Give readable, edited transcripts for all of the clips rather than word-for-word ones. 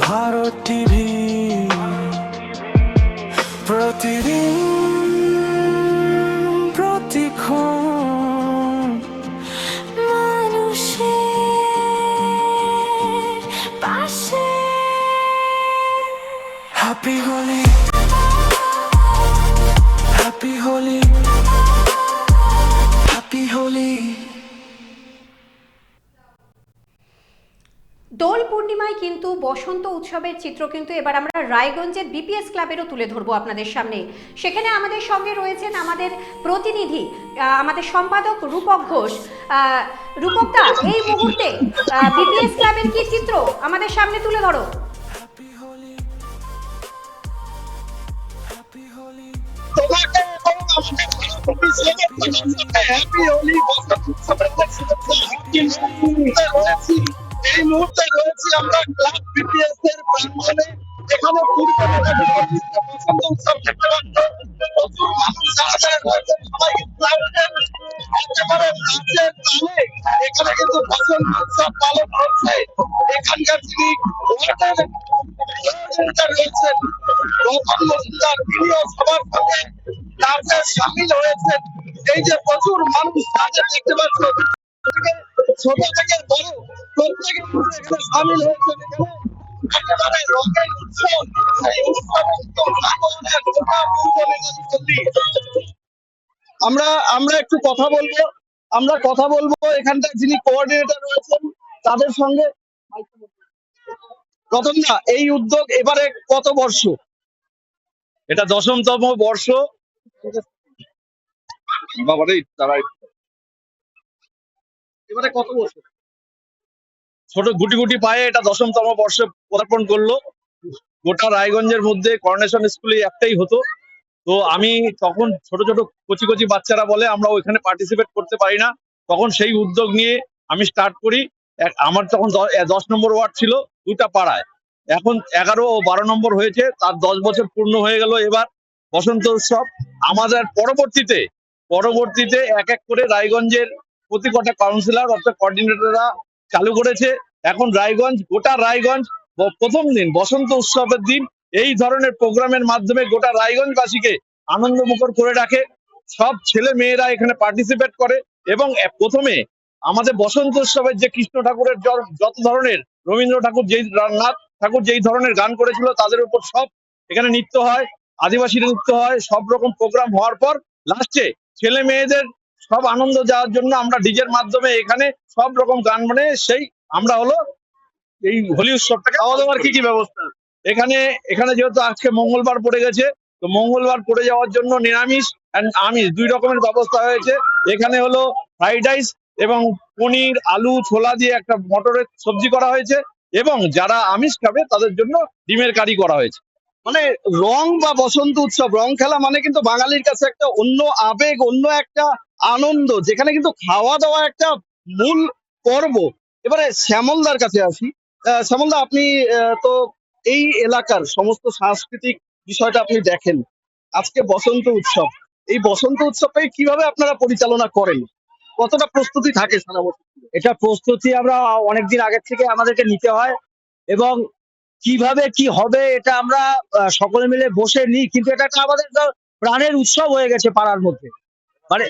Bharat TV প্রতিদিন প্রতিক্ষণ মানুষের পাশে। Happy Holi, happy Holi, happy Holi. দোল পূর্ণিমায় কিন্তু বসন্ত উৎসবের চিত্র কিন্তু এবার আমরা রায়গঞ্জের বিপিএস ক্লাবেরও তুলে ধরবো আপনাদের সামনে। সেখানে আমাদের সঙ্গে রয়েছেন আমাদের প্রতিনিধি, আমাদের সম্পাদক রূপক ঘোষ। রূপকদা, এই মুহূর্তে বিপিএস ক্লাবের কি চিত্র আমাদের সামনে তুলে ধরো। এই মুহূর্তে রয়েছি আমরা ক্লাব বিপিএস এর প্রাঙ্গণে। এখানে বসন্ত উৎসব দেখতে পাচ্ছ, প্রচুর মানুষ যারা রয়েছে সবাই একেবারে নাচের তালে এখানে কিন্তু বসন্ত উৎসব পালন করছে। এখানকার যিনি রয়েছেন রতন মজুমদার, তিনিও সবার সঙ্গে নাচে সামিল হয়েছেন। এই যে প্রচুর মানুষ নাচে দেখতে পাচ্ছ, ছোট থেকে বড় প্রত্যেকে এখানে সামিল হয়েছে। একেবারে রঙের উৎসব, সেই উৎসবে আমরা একটু কথা বলবো এখানকার যিনি কোঅর্ডিনেটর রয়েছেন তাদের সঙ্গে। রতনদা, এই উদ্যোগ এবারে কত বর্ষ? এটা 10তম বর্ষ। এবারে কত বর্ষ? ছোট গুটি গুটি পায়ে এটা 10তম বর্ষে পদার্পণ করলো। গোটা রায়গঞ্জের মধ্যে করোনেশন স্কুলে একটাই হতো। তো আমি তখন ছোট ছোট কচি কচি বাচ্চারা বলে আমরা ওইখানে পার্টিসিপেট করতে পারি না, তখন সেই উদ্যোগ নিয়ে আমি স্টার্ট করি। আমার তখন 10 নম্বর ওয়ার্ড ছিল, দুটা পাড়ায়। এখন 11 ও 12 নম্বর হয়েছে, তার 10 বছর পূর্ণ হয়ে গেল এবার বসন্ত উৎসব। আমাদের পরবর্তীতে এক এক করে রায়গঞ্জের প্রতি কটা কাউন্সিলর অর্থাৎ কোঅর্ডিনেটররা চালু করেছে। এখন গোটা রায়গঞ্জ প্রথম দিন বসন্ত উৎসবের দিন এই ধরনের প্রোগ্রামের মাধ্যমে গোটা রায়গঞ্জবাসীকে আনন্দমুখর করে রাখে। সব ছেলে মেয়েরা এখানে পার্টিসিপেট করে এবং প্রথমে আমাদের বসন্ত উৎসবের যে কৃষ্ণ ঠাকুরের যত ধরনের রবীন্দ্র ঠাকুর নাথ ঠাকুর যেই ধরনের গান করেছিল তাদের উপর সব এখানে নৃত্য হয়, আদিবাসী নৃত্য হয়। সব রকম প্রোগ্রাম হওয়ার পর লাস্টে ছেলে মেয়েদের সব আনন্দ যাওয়ার জন্য আমরা ডিজের মাধ্যমে এখানে সব রকম গান মানে সেই আমরা হলো এই হোলি উৎসবটাকে। খাওয়া দাওয়ার কি ব্যবস্থা এখানে যেহেতু আজকে মঙ্গলবার পড়ে গেছে, তো মঙ্গলবার পড়ে যাওয়ার জন্য নিরামিষ এন্ড আমিষ দুই রকমের ব্যবস্থা হয়েছে। এখানে হলো ফ্রাইড রাইস এবং পনির, আলু, ছোলা দিয়ে একটা মটরের সবজি করা হয়েছে এবং যারা আমিষ খাবে তাদের জন্য ডিমের কারি করা হয়েছে। মানে রং বা বসন্ত উৎসব, রং খেলা মানে কিন্তু বাঙালির কাছে একটা অন্য আবেগ, অন্য একটা আনন্দ, যেখানে কিন্তু খাওয়া দাওয়া একটা মূল পর্ব। এবারে শ্যামলদার কাছে আসি। শ্যামলদা, আপনি তো এই এলাকার সমস্ত সাংস্কৃতিক বিষয়টা আপনি দেখেন। আজকে বসন্ত উৎসব, এই বসন্ত উৎসবটাকে কিভাবে আপনারা পরিচালনা করেন? কতটা প্রস্তুতি থাকে সারা বছর? এটা প্রস্তুতি আমরা অনেকদিন আগের থেকে আমাদেরকে নিতে হয় এবং কিভাবে কি হবে এটা আমরা সকলে মিলে বসে নিই, কিন্তু এটা একটা আমাদের প্রাণের উৎসব হয়ে গেছে পাড়ার মধ্যে। মানে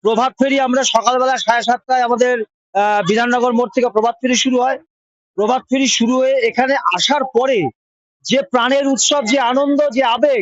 প্রভাত ফেরি আমরা সকালবেলা 7:30টায় আমাদের বিধাননগর মোড় থেকে প্রভাত ফেরি শুরু হয়। প্রভাত ফেরি শুরু হয়ে এখানে আসার পরে যে প্রাণের উৎসব, যে আনন্দ, যে আবেগ,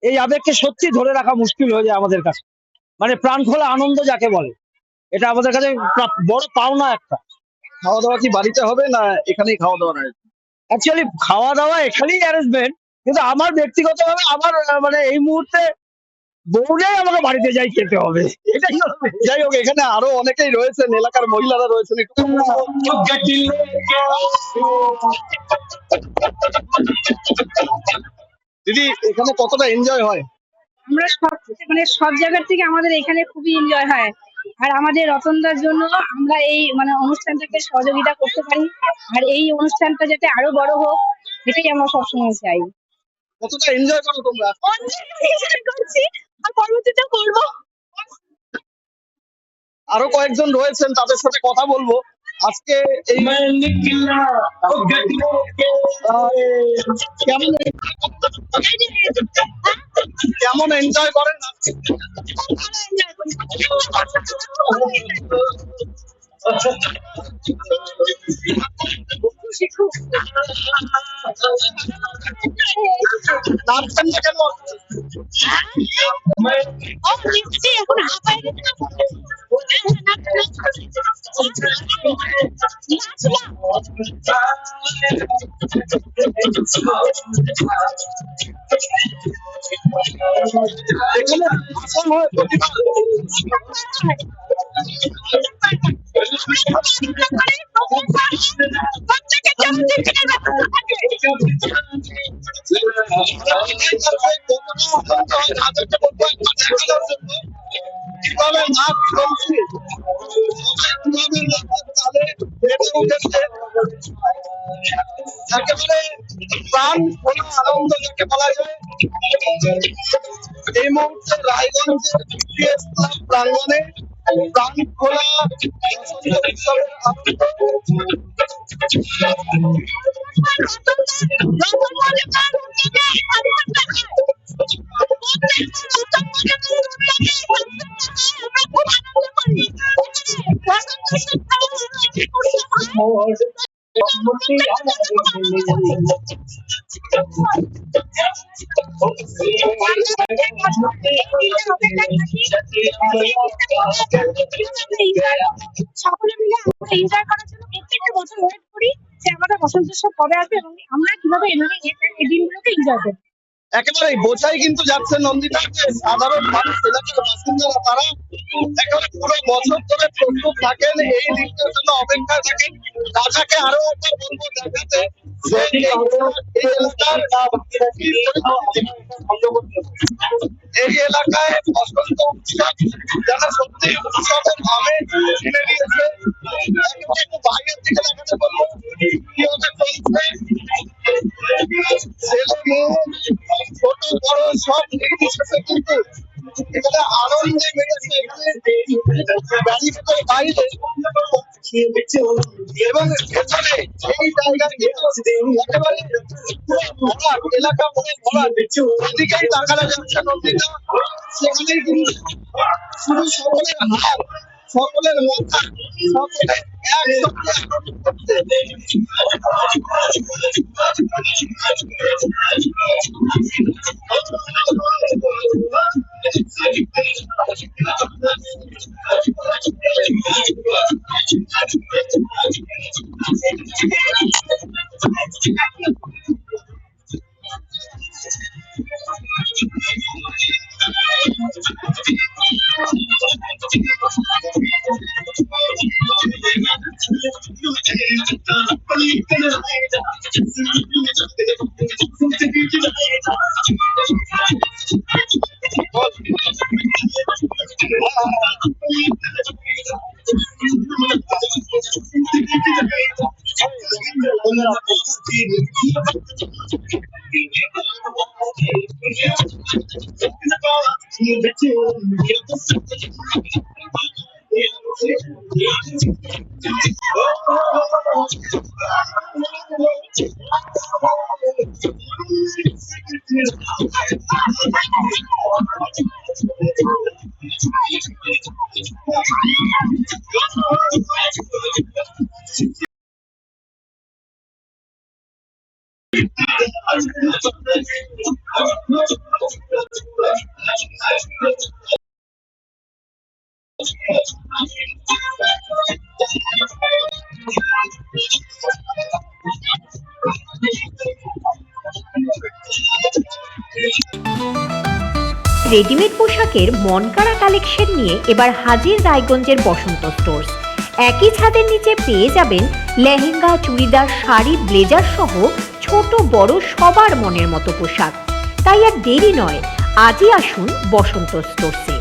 এই আবেগকে সত্যি ধরে রাখা মুশকিল হয়ে যায় আমাদের কাছে। মানে প্রাণ খোলা আনন্দ যাকে বলে, এটা আমাদের কাছে বড় পাওনা একটা। খাওয়া দাওয়া কি বাড়িতে হবে না এখানেই খাওয়া দাওয়া? অ্যাকচুয়ালি খাওয়া দাওয়া এখানেই অ্যারেঞ্জমেন্ট, কিন্তু আমার ব্যক্তিগতভাবে আমার মানে এই মুহূর্তে বউরাই আমাকে বাড়িতে যাই খেতে হবে, এটাই হবে। যাই হোক, এখানে আরো অনেকেই রয়েছেন, এলাকার মহিলারা রয়েছেন। একটু দিদি, এখানে কতটা এনজয় হয়? আমরা সব জায়গার থেকে আমাদের এখানে খুবই এনজয় হয়। আর আমাদের রতনদার জন্য আমরা এই অনুষ্ঠানটাকে সহযোগিতা করতে পারি, আর এই অনুষ্ঠানটা যাতে আরো বড় হোক এটাই আমরা সবসময় চাই। কতটা এনজয় করো তোমরা? করছি আর পরবর্তীতে করবো। আরো কয়েকজন রয়েছেন, তাদের সাথে কথা বলবো। আজকে এই কেমন কেমন এনজয় করেন আজকে? নাচছেন না কেন? এখানে আসা হয় প্রতিবার। কিভাবে নাচ চলছে, কিভাবে নাচের তালে বেড়ে উঠেছে, একেবারে প্রাণ খোলা আনন্দ যাকে বলা যায়। এই মুহূর্তে রায়গঞ্জের বিপিএস ক্লাব প্রাঙ্গণে প্রাণ খোলা বসন্ত উৎসবের আনন্দ। সকলে মিলে আমরা এনজয় করার জন্য প্রত্যেকটা বছর ওয়েট করি যে আমাদের বসন্ত উৎসব কবে আসবে এবং আমরা কিভাবে এই দিনগুলোকে এনজয় করবো। একেবারে বোঝাই কিন্তু যাচ্ছে নন্দিতা যে সাধারণ মানুষ এলাকার বাসিন্দারা তারা একেবারে পুরো বছর ধরে প্রস্তুত থাকেন, এই দিনটার জন্য অপেক্ষায় থাকেন। রাজাকে আরো একবার বলবো দেখাতে যে এই এলাকায় বসন্ত উৎসব যারা সত্যি উৎসবের আমেজ এনে দিয়েছে। একটু বাইরের দিকে দেখাতে বলবো কিভাবে চলছে, ছেলে মেয়ে ছোট বড় সব নির্বিশেষে কিন্তু এখানে আনন্দে মেতেছে। এখানে ব্যারিকেডের বাইরে এবং ভেতরে এই জায়গায় একেবারে ভরা এলাকা মনে ভরা, এদিকেই তাকানো যাচ্ছে নন্দিতা, সেখানেই কিন্তু শুধু সকলের হাত, সকলের মাথা, সকলে একসঙ্গে আনন্দ করছে। রেডিমেড পোশাকের মনকাড়া কালেকশন নিয়ে এবার হাজির রায়গঞ্জের বসন্ত স্টোর্স। একই ছাদের নিচে পেয়ে যাবেন লেহেঙ্গা, চুড়িদার, শাড়ি, ব্লেজার সহ ছোট বড় সবার মনের মতো পোশাক। তাই আর দেরি নয়, আজই আসুন বসন্ত স্টোর্সে।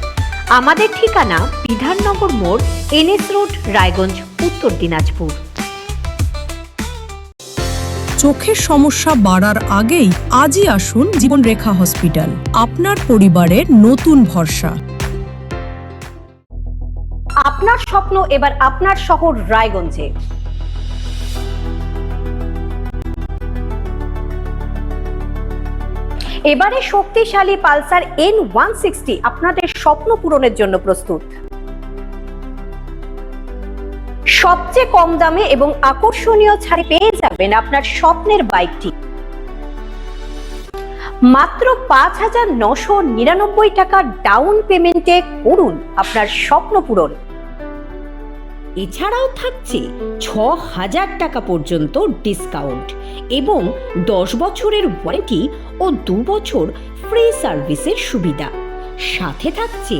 আমাদের ঠিকানা বিধাননগর মোড়, NS রোড, রায়গঞ্জ, উত্তর দিনাজপুর। চোখের সমস্যা বাড়ার আগেই আজই আসুন জীবনরেখা হসপিটাল, আপনার পরিবারের নতুন ভরসা। আপনার স্বপ্ন এবার আপনার শহর রায়গঞ্জে। এবারে শক্তিশালী পালসার N160 আপনাদের স্বপ্ন পূরণের জন্য প্রস্তুত। সবচেয়ে কম দামে এবং আকর্ষণীয় ছাড়ে পেয়ে যাবেন আপনার স্বপ্নের বাইকটি মাত্র ৫,৯৯৯ টাকা ডাউন পেমেন্টে করুন আপনার স্বপ্ন পূরণ। এছাড়াও থাকছে ৬,০০০ টাকা পর্যন্ত ডিসকাউন্ট এবং ১০ বছরের ওয়ারেন্টি ও ২ বছর ফ্রি সার্ভিসের সুবিধা। সাথে থাকছে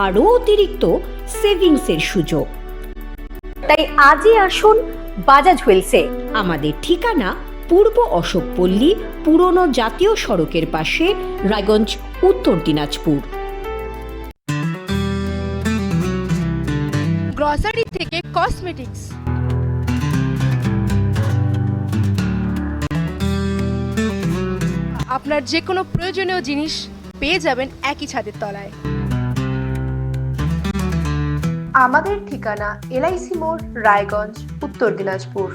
আরও অতিরিক্ত সেভিংসের সুযোগ। তাই আজই আসুন বাজাজ হুইলসে। আমাদের ঠিকানা পূর্ব অশোকপল্লী, পুরনো জাতীয় সড়কের পাশে, রায়গঞ্জ, উত্তর দিনাজপুর। গ্রসারি থেকে কসমেটিক্স, আপনার যে কোনো প্রয়োজনীয় জিনিস পেয়ে যাবেন একই ছাদের তলায়। আমাদের ঠিকানা LIC মোড়, রায়গঞ্জ, উত্তর দিনাজপুর।